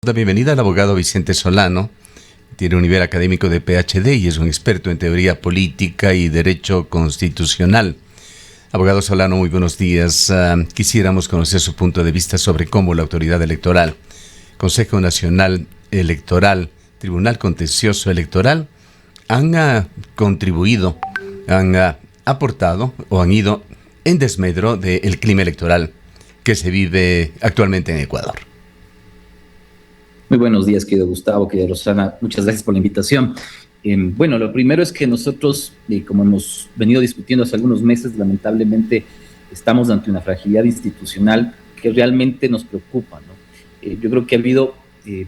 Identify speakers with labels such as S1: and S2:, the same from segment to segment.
S1: La bienvenida al abogado Vicente Solano. Tiene un nivel académico de PhD y es un experto en teoría política y derecho constitucional. Abogado Solano, muy buenos días. Quisiéramos conocer su punto de vista sobre cómo la autoridad electoral, Consejo Nacional Electoral, Tribunal Contencioso Electoral, han contribuido, han aportado o han ido en desmedro del clima electoral que se vive actualmente en Ecuador.
S2: Muy buenos días, querido Gustavo, querida Rosana. Muchas gracias por la invitación. Bueno, lo primero es que nosotros, como hemos venido discutiendo hace algunos meses, lamentablemente estamos ante una fragilidad institucional que realmente nos preocupa, ¿no? Yo creo que ha habido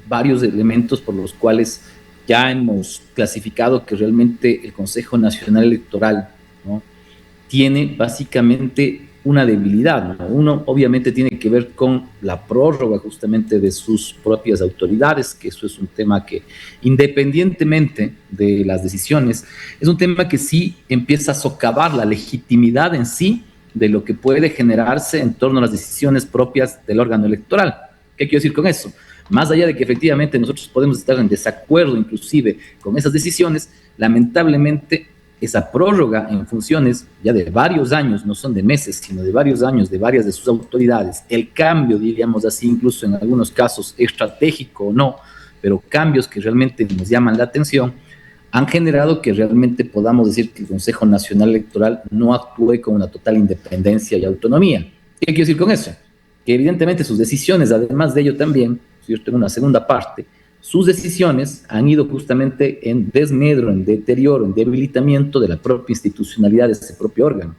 S2: varios elementos por los cuales ya hemos clasificado que realmente el Consejo Nacional Electoral, ¿no?, tiene básicamente una debilidad, ¿no? Uno obviamente tiene que ver con la prórroga justamente de sus propias autoridades, que eso es un tema que, independientemente de las decisiones, es un tema que sí empieza a socavar la legitimidad en sí de lo que puede generarse en torno a las decisiones propias del órgano electoral. ¿Qué quiero decir con eso? Más allá de que efectivamente nosotros podemos estar en desacuerdo inclusive con esas decisiones, lamentablemente esa prórroga en funciones ya de varios años, no son de meses, sino de varios años, de varias de sus autoridades, el cambio, diríamos así, incluso en algunos casos estratégico o no, pero cambios que realmente nos llaman la atención, han generado que realmente podamos decir que el Consejo Nacional Electoral no actúe con una total independencia y autonomía. ¿Qué quiero decir con eso? Que evidentemente sus decisiones, además de ello también, ¿cierto?, en una segunda parte, sus decisiones han ido justamente en desmedro, en deterioro, en debilitamiento de la propia institucionalidad de ese propio órgano.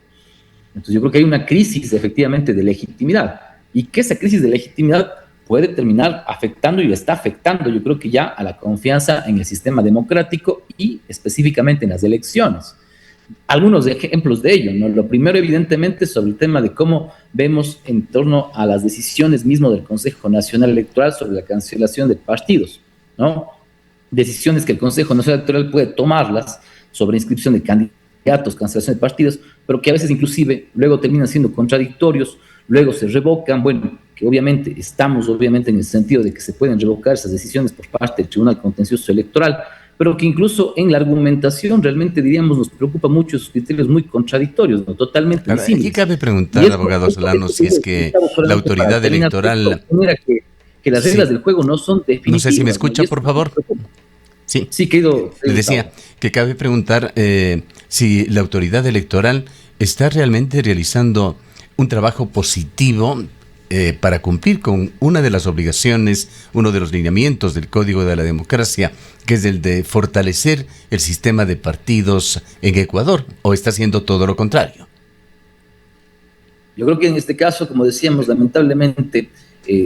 S2: Entonces yo creo que hay una crisis efectivamente de legitimidad y que esa crisis de legitimidad puede terminar afectando y está afectando, yo creo que ya a la confianza en el sistema democrático y específicamente en las elecciones. Algunos ejemplos de ello, ¿no? Lo primero, evidentemente, sobre el tema de cómo vemos en torno a las decisiones mismo del Consejo Nacional Electoral sobre la cancelación de partidos, ¿no? Decisiones que el Consejo Nacional Electoral puede tomarlas sobre inscripción de candidatos, cancelación de partidos, pero que a veces inclusive luego terminan siendo contradictorios, luego se revocan, bueno, que obviamente estamos obviamente en el sentido de que se pueden revocar esas decisiones por parte del Tribunal Contencioso Electoral, pero que incluso en la argumentación realmente, diríamos, nos preocupa mucho esos criterios muy contradictorios, ¿no?, totalmente
S1: disímiles. Aquí cabe preguntar, abogado Solano, si es que la autoridad electoral...
S2: Que las reglas del juego no son definitivas.
S1: No sé si me escucha, por favor. Sí,
S2: sí, querido.
S1: Le decía que cabe preguntar si la autoridad electoral está realmente realizando un trabajo positivo para cumplir con una de las obligaciones, uno de los lineamientos del Código de la Democracia, que es el de fortalecer el sistema de partidos en Ecuador, o está haciendo todo lo contrario.
S2: Yo creo que en este caso, como decíamos, lamentablemente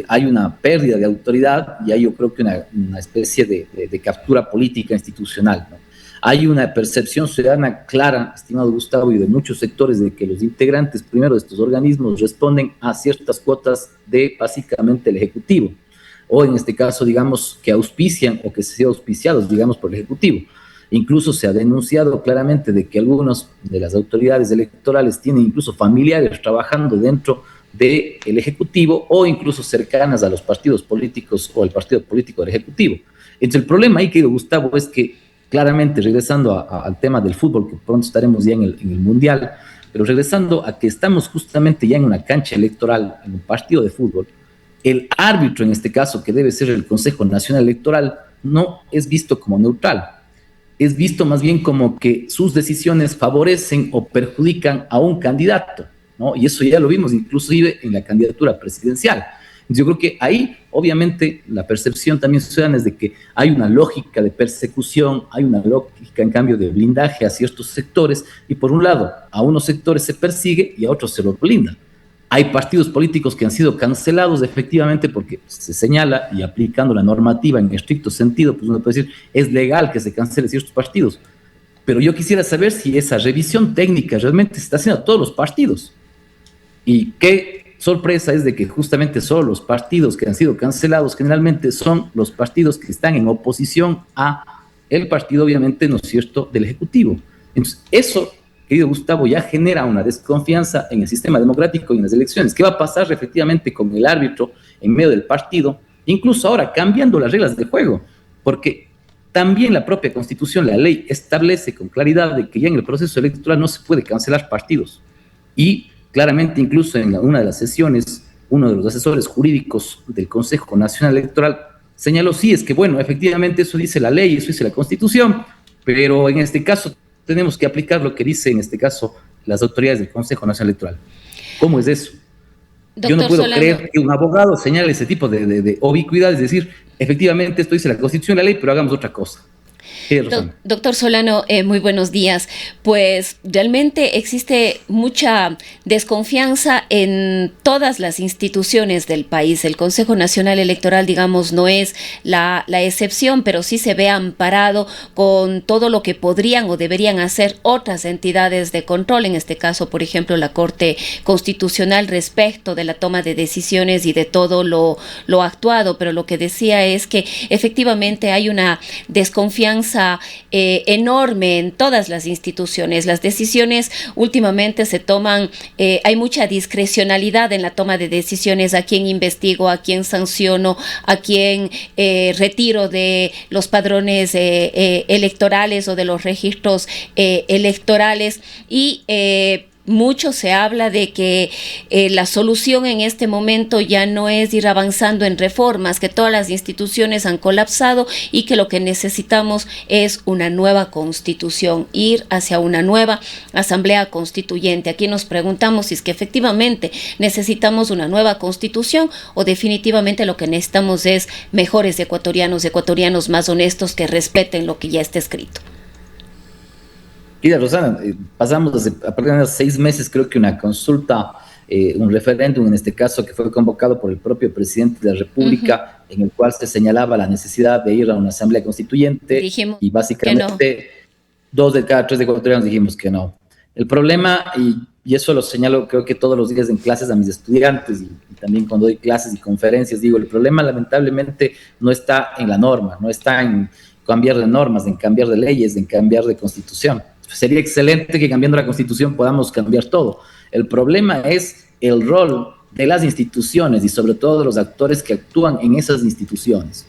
S2: hay una pérdida de autoridad y hay, yo creo que una especie de captura política institucional, ¿no? Hay una percepción ciudadana clara, estimado Gustavo, y de muchos sectores, de que los integrantes primero de estos organismos responden a ciertas cuotas de básicamente el Ejecutivo, o en este caso, digamos, que auspician o que se sean auspiciados, digamos, por el Ejecutivo. Incluso se ha denunciado claramente de que algunos de las autoridades electorales tienen incluso familiares trabajando dentro del Ejecutivo o incluso cercanas a los partidos políticos o al partido político del Ejecutivo. Entonces el problema ahí, querido Gustavo, es que claramente, regresando al tema del fútbol, que pronto estaremos ya en el Mundial, pero regresando a que estamos justamente ya en una cancha electoral, en un partido de fútbol, el árbitro en este caso, que debe ser el Consejo Nacional Electoral, no es visto como neutral, es visto más bien como que sus decisiones favorecen o perjudican a un candidato, ¿no? Y eso ya lo vimos inclusive en la candidatura presidencial. Yo creo que ahí, obviamente, la percepción también ciudadana es de que hay una lógica de persecución, hay una lógica, en cambio, de blindaje a ciertos sectores, y por un lado, a unos sectores se persigue y a otros se los blinda. Hay partidos políticos que han sido cancelados efectivamente porque se señala, y aplicando la normativa en estricto sentido, pues uno puede decir, es legal que se cancelen ciertos partidos. Pero yo quisiera saber si esa revisión técnica realmente se está haciendo a todos los partidos. Y qué sorpresa es de que justamente solo los partidos que han sido cancelados generalmente son los partidos que están en oposición a el partido, obviamente, ¿no es cierto?, del Ejecutivo. Entonces, eso, querido Gustavo, ya genera una desconfianza en el sistema democrático y en las elecciones. ¿Qué va a pasar efectivamente con el árbitro en medio del partido incluso ahora cambiando las reglas de juego, porque también la propia Constitución, la ley, establece con claridad de que ya en el proceso electoral no se puede cancelar partidos. Y claramente, incluso en una de las sesiones, uno de los asesores jurídicos del Consejo Nacional Electoral señaló, sí, es que bueno, efectivamente eso dice la ley, eso dice la Constitución, pero en este caso tenemos que aplicar lo que dice en este caso las autoridades del Consejo Nacional Electoral. ¿Cómo es eso? Yo no puedo creer que un abogado señale ese tipo de ubicuidad, es decir, efectivamente esto dice la Constitución y la ley, pero hagamos otra cosa.
S3: Doctor Solano, muy buenos días. Pues realmente existe mucha desconfianza en todas las instituciones del país. El Consejo Nacional Electoral, digamos, no es la excepción, pero sí se ve amparado con todo lo que podrían o deberían hacer otras entidades de control, en este caso, por ejemplo, la Corte Constitucional respecto de la toma de decisiones y de todo lo actuado. Pero lo que decía es que efectivamente hay una desconfianza enorme en todas las instituciones. Las decisiones últimamente se toman, hay mucha discrecionalidad en la toma de decisiones, a quién investigo, a quién sanciono, a quién retiro de los padrones electorales o de los registros electorales, y mucho se habla de que la solución en este momento ya no es ir avanzando en reformas, que todas las instituciones han colapsado y que lo que necesitamos es una nueva constitución, ir hacia una nueva asamblea constituyente. Aquí nos preguntamos si es que efectivamente necesitamos una nueva constitución o definitivamente lo que necesitamos es mejores ecuatorianos más honestos que respeten lo que ya está escrito.
S2: Mira, Rosana, pasamos desde apenas 6 meses, creo que una consulta, un referéndum en este caso, que fue convocado por el propio presidente de la República, en el cual se señalaba la necesidad de ir a una asamblea constituyente. Dijimos y básicamente 2 de cada 3 ecuatorianos dijimos que no. El problema, y eso lo señalo creo que todos los días en clases a mis estudiantes y también cuando doy clases y conferencias, digo, el problema lamentablemente no está en la norma, no está en cambiar de normas, en cambiar de leyes, en cambiar de constitución. Sería excelente que cambiando la Constitución podamos cambiar todo. El problema es el rol de las instituciones y sobre todo de los actores que actúan en esas instituciones.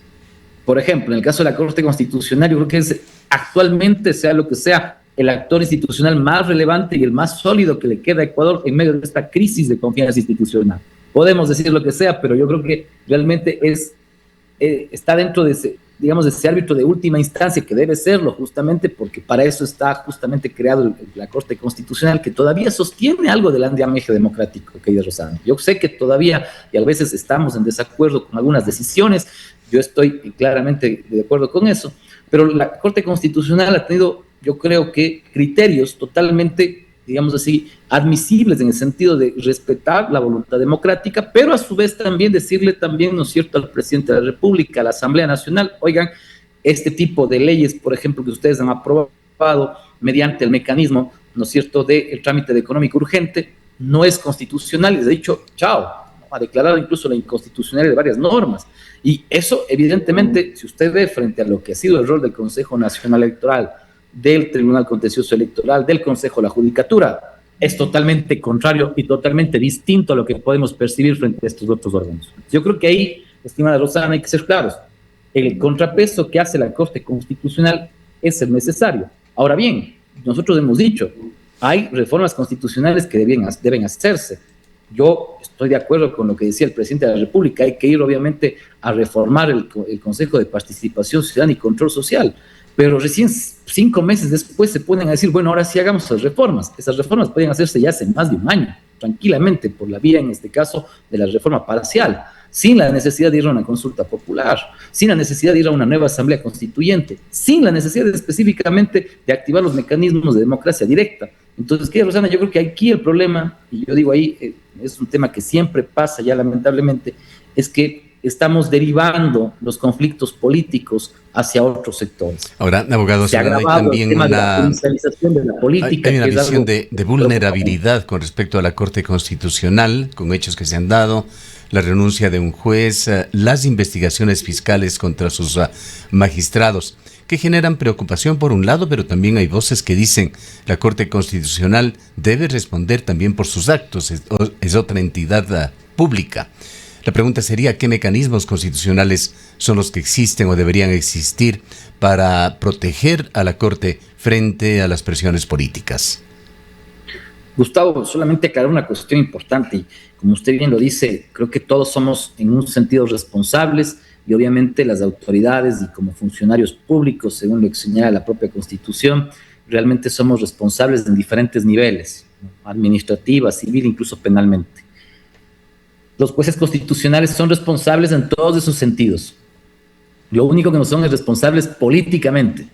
S2: Por ejemplo, en el caso de la Corte Constitucional, yo creo que es actualmente, sea lo que sea, el actor institucional más relevante y el más sólido que le queda a Ecuador en medio de esta crisis de confianza institucional. Podemos decir lo que sea, pero yo creo que realmente está dentro de ese, digamos, de ese árbitro de última instancia, que debe serlo justamente porque para eso está justamente creado la Corte Constitucional, que todavía sostiene algo del andamiaje democrático, querida Rosana. Yo sé que todavía, y a veces estamos en desacuerdo con algunas decisiones, yo estoy claramente de acuerdo con eso, pero la Corte Constitucional ha tenido, yo creo que, criterios totalmente, digamos así, admisibles en el sentido de respetar la voluntad democrática, pero a su vez también decirle también, ¿no es cierto?, al presidente de la República, a la Asamblea Nacional, oigan, este tipo de leyes, por ejemplo, que ustedes han aprobado mediante el mecanismo, ¿no es cierto?, del trámite de económico urgente, no es constitucional, y les ha dicho, chao, ¿no? Ha declarado incluso la inconstitucionalidad de varias normas. Y eso, evidentemente, si usted ve frente a lo que ha sido el rol del Consejo Nacional Electoral, del Tribunal Contencioso Electoral, del Consejo de la Judicatura, es totalmente contrario y totalmente distinto a lo que podemos percibir frente a estos otros órganos. Yo creo que ahí, estimada Rosana, hay que ser claros. El contrapeso que hace la Corte Constitucional es el necesario. Ahora bien, nosotros hemos dicho, hay reformas constitucionales que deben hacerse. Yo estoy de acuerdo con lo que decía el presidente de la República, hay que ir obviamente a reformar el Consejo de Participación Ciudadana y Control Social, pero recién 5 meses después se ponen a decir, bueno, ahora sí hagamos las reformas. Esas reformas pueden hacerse ya hace más de un año, tranquilamente, por la vía, en este caso, de la reforma parcial, sin la necesidad de ir a una consulta popular, sin la necesidad de ir a una nueva asamblea constituyente, sin la necesidad específicamente de activar los mecanismos de democracia directa. Entonces, ¿qué, Rosana? Yo creo que aquí el problema, y yo digo ahí, es un tema que siempre pasa ya lamentablemente, es que estamos derivando los conflictos políticos hacia otros sectores.
S1: Ahora, abogado,
S2: se ha agravado también el tema de la judicialización de la política.
S1: Hay una visión de vulnerabilidad con respecto a la Corte Constitucional, con hechos que se han dado, la renuncia de un juez, las investigaciones fiscales contra sus magistrados, que generan preocupación por un lado, pero también hay voces que dicen la Corte Constitucional debe responder también por sus actos, es otra entidad pública. La pregunta sería, ¿qué mecanismos constitucionales son los que existen o deberían existir para proteger a la Corte frente a las presiones políticas?
S2: Gustavo, solamente aclarar una cuestión importante, y como usted bien lo dice, creo que todos somos en un sentido responsables, y obviamente las autoridades y como funcionarios públicos, según lo que señala la propia Constitución, realmente somos responsables en diferentes niveles, ¿no? Administrativa, civil, incluso penalmente. Los jueces constitucionales son responsables en todos esos sentidos. Lo único que no son es responsables políticamente.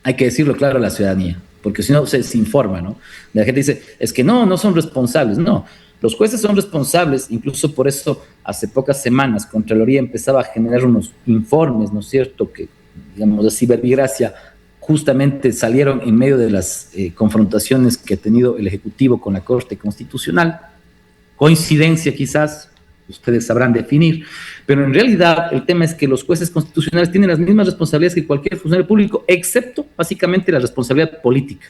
S2: Hay que decirlo claro a la ciudadanía, porque si no se informa, ¿no? La gente dice, es que no son responsables. No, los jueces son responsables, incluso por eso hace pocas semanas Contraloría empezaba a generar unos informes, ¿no es cierto?, que, digamos, de cibervigracia justamente salieron en medio de las confrontaciones que ha tenido el Ejecutivo con la Corte Constitucional. Coincidencia quizás, ustedes sabrán definir, pero en realidad el tema es que los jueces constitucionales tienen las mismas responsabilidades que cualquier funcionario público, excepto básicamente la responsabilidad política,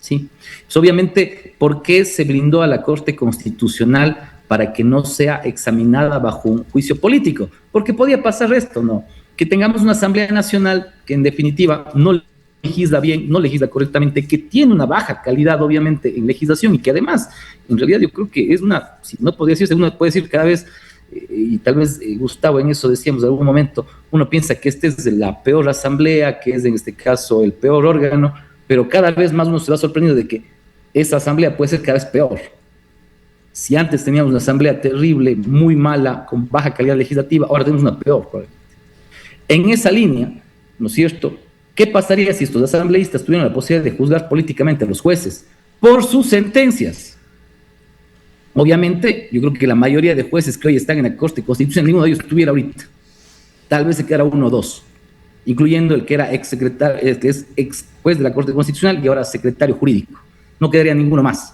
S2: ¿sí? Pues obviamente, ¿por qué se blindó a la Corte Constitucional para que no sea examinada bajo un juicio político? Porque podía pasar esto, ¿no? Que tengamos una Asamblea Nacional que en definitiva no legisla bien, no legisla correctamente, que tiene una baja calidad obviamente en legislación y que además, en realidad yo creo que es una, si no podría decirse, uno puede decir cada vez, y tal vez Gustavo, en eso decíamos en algún momento, uno piensa que esta es la peor asamblea, que es en este caso el peor órgano, pero cada vez más uno se va sorprendiendo de que esa asamblea puede ser cada vez peor. Si antes teníamos una asamblea terrible, muy mala, con baja calidad legislativa, ahora tenemos una peor, probablemente. En esa línea, ¿no es cierto?, ¿qué pasaría si estos asambleístas tuvieran la posibilidad de juzgar políticamente a los jueces por sus sentencias? Obviamente, yo creo que la mayoría de jueces que hoy están en la Corte Constitucional, ninguno de ellos estuviera ahorita. Tal vez se quedara uno o dos, incluyendo el que era exsecretario, que es ex juez de la Corte Constitucional y ahora secretario jurídico. No quedaría ninguno más.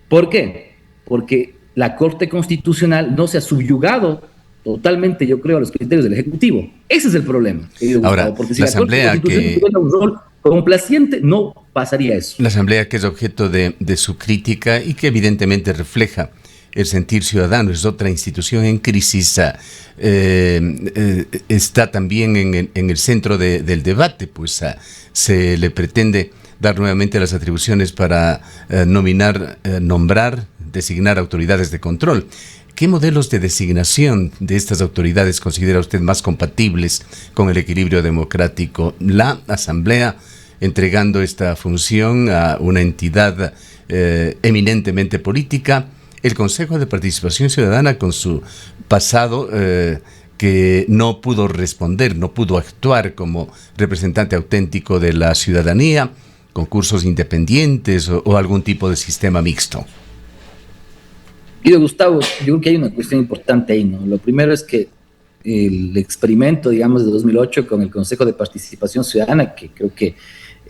S2: ¿Por qué? Porque la Corte Constitucional no se ha subyugado totalmente, yo creo, a los criterios del Ejecutivo. Ese es el problema, querido
S1: Ahora,
S2: Gustavo, porque si
S1: la
S2: la Corte Constitucional tuviera un rol complaciente, no pasaría eso.
S1: La Asamblea, que es objeto de su crítica y que evidentemente refleja el sentir ciudadano, es otra institución en crisis, está también en el centro del debate, pues se le pretende dar nuevamente las atribuciones para nombrar, designar autoridades de control. ¿Qué modelos de designación de estas autoridades considera usted más compatibles con el equilibrio democrático? La Asamblea entregando esta función a una entidad eminentemente política, el Consejo de Participación Ciudadana con su pasado que no pudo responder, no pudo actuar como representante auténtico de la ciudadanía, concursos independientes o algún tipo de sistema mixto.
S2: Querido Gustavo, yo creo que hay una cuestión importante ahí, ¿no? Lo primero es que el experimento, digamos, de 2008 con el Consejo de Participación Ciudadana, que creo que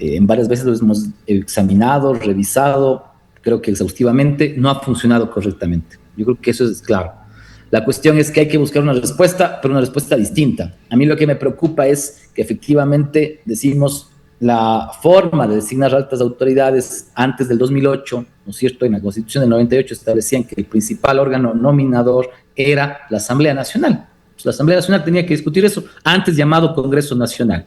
S2: en varias veces lo hemos examinado, revisado, creo que exhaustivamente, no ha funcionado correctamente. Yo creo que eso es claro. La cuestión es que hay que buscar una respuesta, pero una respuesta distinta. A mí lo que me preocupa es que efectivamente decimos la forma de designar altas autoridades antes del 2008, ¿no es cierto? En la Constitución del 98 establecían que el principal órgano nominador era la Asamblea Nacional. Pues la Asamblea Nacional tenía que discutir eso, antes llamado Congreso Nacional.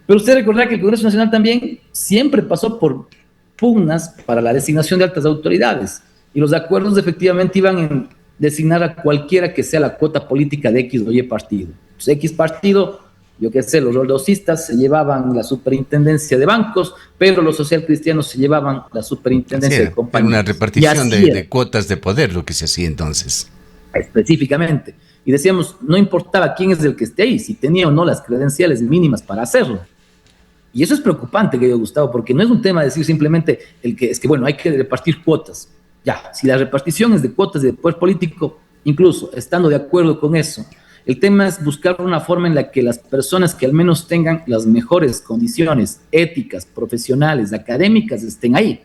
S2: Pero usted recordará que el Congreso Nacional también siempre pasó por pugnas para la designación de altas autoridades, y los acuerdos efectivamente iban en designar a cualquiera que sea la cuota política de X o Y partido. Pues X partido, yo qué sé, los roldosistas se llevaban la superintendencia de bancos, pero los socialcristianos se llevaban la superintendencia de compañías.
S1: Una repartición de cuotas de poder, lo que se hacía entonces.
S2: Específicamente. Y decíamos, no importaba quién es el que esté ahí, si tenía o no las credenciales mínimas para hacerlo. Y eso es preocupante, querido Gustavo, porque no es un tema de decir simplemente bueno, hay que repartir cuotas. Ya, si la repartición es de cuotas de poder político, incluso estando de acuerdo con eso, el tema es buscar una forma en la que las personas que al menos tengan las mejores condiciones éticas, profesionales, académicas, estén ahí.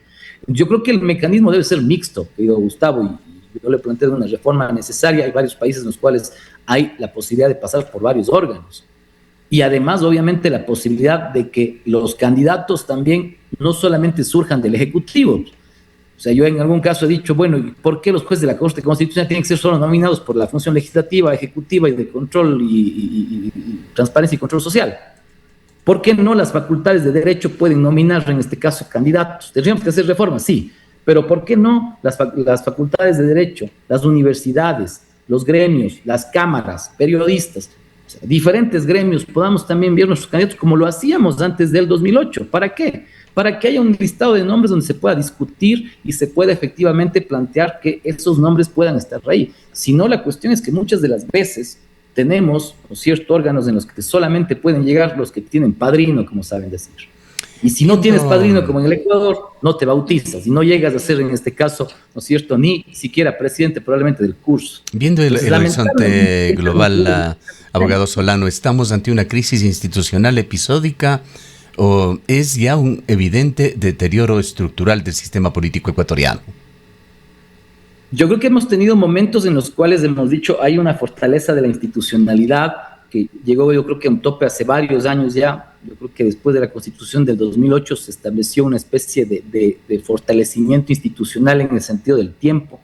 S2: Yo creo que el mecanismo debe ser mixto, querido Gustavo, y yo le planteé una reforma necesaria. Hay varios países en los cuales hay la posibilidad de pasar por varios órganos. Y además, obviamente, la posibilidad de que los candidatos también no solamente surjan del Ejecutivo. O sea, yo en algún caso he dicho, bueno, ¿por qué los jueces de la Corte Constitucional tienen que ser solo nominados por la función legislativa, ejecutiva y de control y transparencia y control social? ¿Por qué no las facultades de derecho pueden nominar, en este caso, candidatos? ¿Tendríamos que hacer reformas? Sí, pero ¿por qué no las facultades de derecho, las universidades, los gremios, las cámaras, periodistas, o sea, diferentes gremios, podamos también ver nuestros candidatos como lo hacíamos antes del 2008? ¿Para qué? Para que haya un listado de nombres donde se pueda discutir y se pueda efectivamente plantear que esos nombres puedan estar ahí. Si no, la cuestión es que muchas de las veces tenemos ciertos órganos en los que solamente pueden llegar los que tienen padrino, como saben decir. Y si no tienes padrino, como en el Ecuador, no te bautizas y no llegas a ser, en este caso, ¿no es cierto?, ni siquiera presidente probablemente del curso.
S1: Viendo el horizonte global, abogado Solano, ¿estamos ante una crisis institucional episódica o es ya un evidente deterioro estructural del sistema político ecuatoriano?
S2: Yo creo que hemos tenido momentos en los cuales hemos dicho hay una fortaleza de la institucionalidad que llegó, yo creo que a un tope hace varios años ya. Yo creo que después de la Constitución del 2008 se estableció una especie de fortalecimiento institucional en el sentido del tiempo,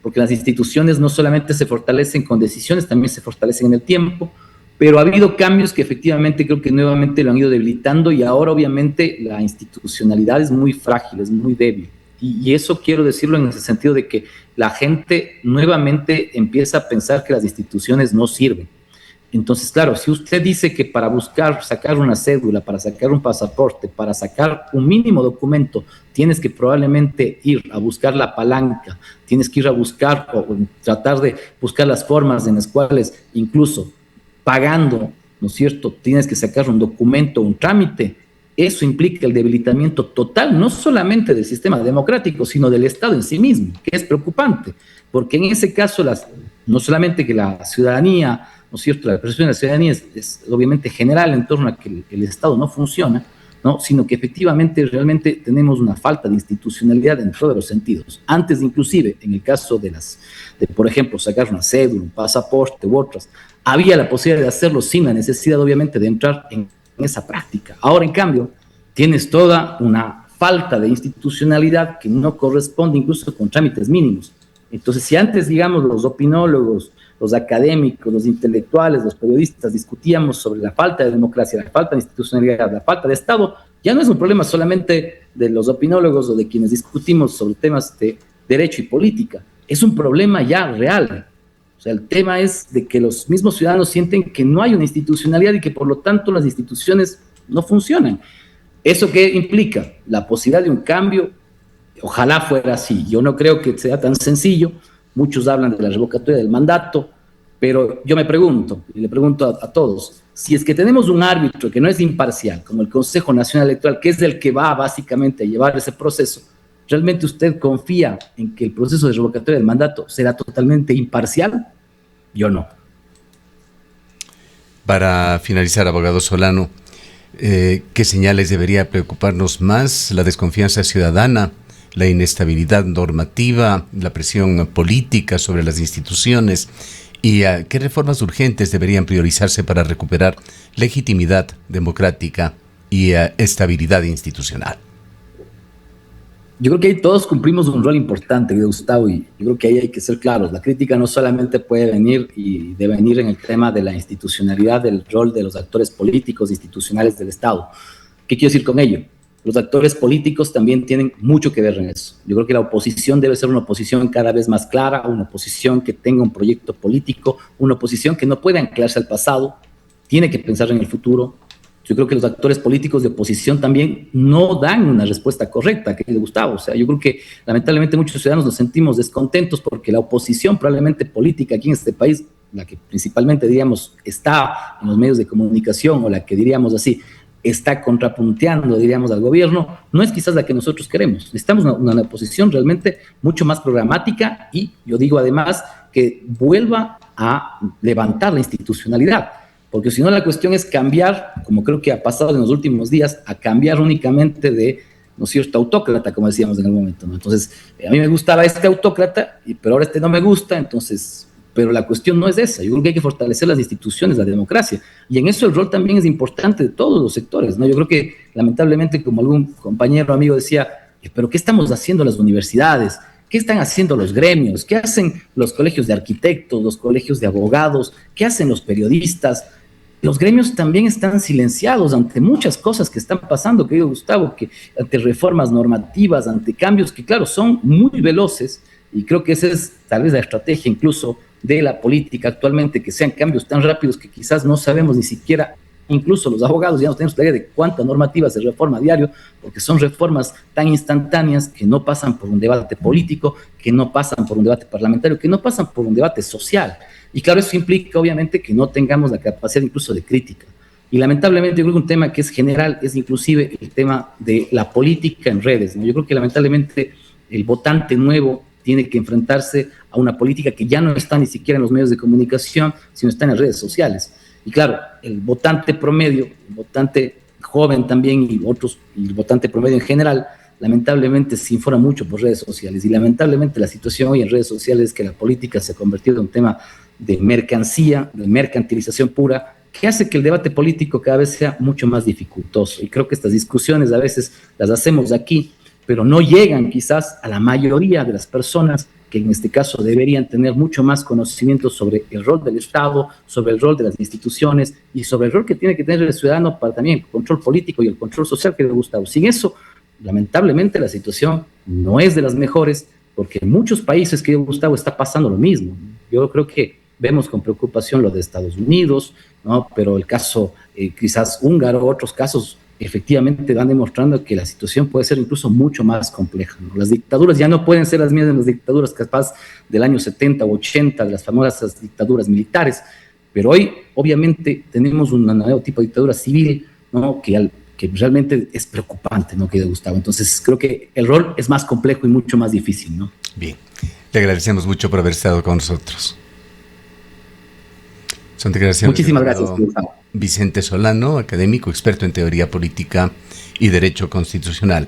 S2: porque las instituciones no solamente se fortalecen con decisiones, también se fortalecen en el tiempo, pero ha habido cambios que efectivamente creo que nuevamente lo han ido debilitando y ahora obviamente la institucionalidad es muy frágil, es muy débil. Y eso quiero decirlo en ese sentido de que la gente nuevamente empieza a pensar que las instituciones no sirven. Entonces, claro, si usted dice que para sacar una cédula, para sacar un pasaporte, para sacar un mínimo documento, tienes que probablemente ir a buscar la palanca, tienes que ir a buscar o tratar de buscar las formas en las cuales incluso pagando, ¿no es cierto?, tienes que sacar un documento, un trámite. Eso implica el debilitamiento total, no solamente del sistema democrático, sino del Estado en sí mismo, que es preocupante, porque en ese caso no solamente que la ciudadanía, ¿no es cierto?, la percepción de la ciudadanía es obviamente general en torno a que el Estado no funciona, ¿no?, sino que efectivamente realmente tenemos una falta de institucionalidad en todos los sentidos. Antes inclusive, en el caso de por ejemplo, sacar una cédula, un pasaporte u otras, había la posibilidad de hacerlo sin la necesidad obviamente de entrar en esa práctica. Ahora, en cambio, tienes toda una falta de institucionalidad que no corresponde incluso con trámites mínimos. Entonces, si antes, digamos, los opinólogos, los académicos, los intelectuales, los periodistas discutíamos sobre la falta de democracia, la falta de institucionalidad, la falta de Estado, ya no es un problema solamente de los opinólogos o de quienes discutimos sobre temas de derecho y política, es un problema ya real. O sea, el tema es de que los mismos ciudadanos sienten que no hay una institucionalidad y que por lo tanto las instituciones no funcionan. ¿Eso qué implica? La posibilidad de un cambio. Ojalá fuera así. Yo no creo que sea tan sencillo. Muchos hablan de la revocatoria del mandato, pero yo me pregunto, y le pregunto a todos, si es que tenemos un árbitro que no es imparcial, como el Consejo Nacional Electoral, que es el que va básicamente a llevar ese proceso, ¿realmente usted confía en que el proceso de revocatoria del mandato será totalmente imparcial? Yo no.
S1: Para finalizar, abogado Solano, ¿qué señales debería preocuparnos más? ¿La desconfianza ciudadana, la inestabilidad normativa, la presión política sobre las instituciones? ¿Y qué reformas urgentes deberían priorizarse para recuperar legitimidad democrática y estabilidad institucional?
S2: Yo creo que ahí todos cumplimos un rol importante, Gustavo, y yo creo que ahí hay que ser claros. La crítica no solamente puede venir y debe venir en el tema de la institucionalidad, del rol de los actores políticos institucionales del Estado. ¿Qué quiero decir con ello? Los actores políticos también tienen mucho que ver en eso. Yo creo que la oposición debe ser una oposición cada vez más clara, una oposición que tenga un proyecto político, una oposición que no pueda anclarse al pasado, tiene que pensar en el futuro. Yo creo que los actores políticos de oposición también no dan una respuesta correcta, querido Gustavo. O sea, yo creo que lamentablemente muchos ciudadanos nos sentimos descontentos porque la oposición probablemente política aquí en este país, la que principalmente, diríamos, está en los medios de comunicación o la que, diríamos así, está contrapunteando, diríamos, al gobierno, no es quizás la que nosotros queremos. Necesitamos una oposición realmente mucho más programática y, yo digo además, que vuelva a levantar la institucionalidad. Porque si no, la cuestión es cambiar, como creo que ha pasado en los últimos días, a cambiar únicamente de, ¿no es cierto?, autócrata, como decíamos en el momento, ¿no? Entonces, a mí me gustaba este autócrata, pero ahora este no me gusta, entonces, pero la cuestión no es esa. Yo creo que hay que fortalecer las instituciones, la democracia, y en eso el rol también es importante de todos los sectores, ¿no? Yo creo que, lamentablemente, como algún compañero amigo decía, pero ¿qué estamos haciendo las universidades? ¿Qué están haciendo los gremios? ¿Qué hacen los colegios de arquitectos, los colegios de abogados? ¿Qué hacen los periodistas? Los gremios también están silenciados ante muchas cosas que están pasando, querido Gustavo, que ante reformas normativas, ante cambios que, claro, son muy veloces, y creo que esa es tal vez la estrategia incluso de la política actualmente, que sean cambios tan rápidos que quizás no sabemos ni siquiera, incluso los abogados ya no tenemos idea de cuánta normativa se reforma a diario, porque son reformas tan instantáneas que no pasan por un debate político, que no pasan por un debate parlamentario, que no pasan por un debate social. Y claro, eso implica obviamente que no tengamos la capacidad incluso de crítica. Y lamentablemente yo creo que un tema que es general es inclusive el tema de la política en redes, ¿no? Yo creo que lamentablemente el votante nuevo tiene que enfrentarse a una política que ya no está ni siquiera en los medios de comunicación, sino está en las redes sociales. Y claro, el votante promedio, el votante joven también y el votante promedio en general, lamentablemente se informa mucho por redes sociales. Y lamentablemente la situación hoy en redes sociales es que la política se ha convertido en un tema de mercancía, de mercantilización pura, que hace que el debate político cada vez sea mucho más dificultoso. Y creo que estas discusiones a veces las hacemos aquí, pero no llegan quizás a la mayoría de las personas que en este caso deberían tener mucho más conocimiento sobre el rol del Estado, sobre el rol de las instituciones y sobre el rol que tiene que tener el ciudadano para también el control político y el control social que le gusta. Sin eso, lamentablemente la situación no es de las mejores, porque en muchos países, que Gustavo, está pasando lo mismo. Yo creo que vemos con preocupación lo de Estados Unidos, ¿no? Pero el caso quizás húngaro, otros casos efectivamente van demostrando que la situación puede ser incluso mucho más compleja, ¿no? Las dictaduras ya no pueden ser las mismas dictaduras capaz del año 70 o 80, de las famosas dictaduras militares, pero hoy obviamente tenemos un nuevo tipo de dictadura civil, ¿no? que realmente es preocupante, ¿no? Que Gustavo. Entonces creo que el rol es más complejo y mucho más difícil, ¿no?
S1: Bien, le agradecemos mucho por haber estado con nosotros. Son declaraciones.
S2: Muchísimas gracias, Gustavo.
S1: Vicente Solano, académico, experto en teoría política y derecho constitucional.